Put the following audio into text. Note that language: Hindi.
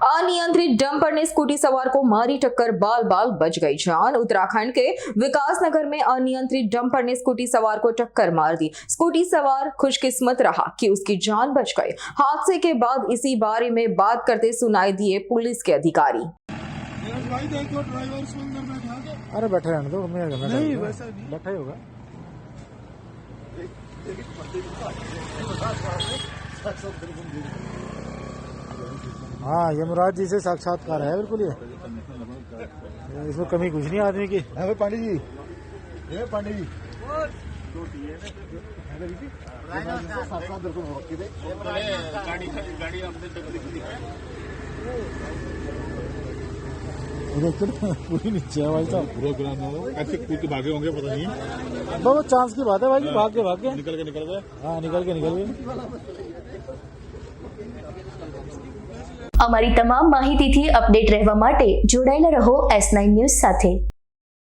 अनियंत्रित डंपर ने स्कूटी सवार को मारी टक्कर, बाल बाल बच गई जान। उत्तराखंड के विकासनगर में अनियंत्रित डंपर ने स्कूटी सवार को टक्कर मार दी। स्कूटी सवार खुशकिस्मत रहा कि उसकी जान बच गई। हादसे के बाद इसी बारे में बात करते सुनाई दिए पुलिस के अधिकारी। अरे बैठे रहने दो, नहीं वैसा नहीं बैठा ही होगा। हाँ, ये मुराद जी से साक्षात्कार है बिल्कुल। ये इसमें कमी कुछ नहीं आदमी की। पांडे जी, ये पांडे जी पूरी नीचे है भाई साहब, पूरा ऐसे कूद के भागे होंगे, पता नहीं। बहुत चांस की बात है भाई, भाग के निकल गए। हाँ, निकल गए। અમારી તમામ માહિતીથી અપડેટ રહેવા માટે જોડાયેલા રહો S9 ન્યૂઝ સાથે।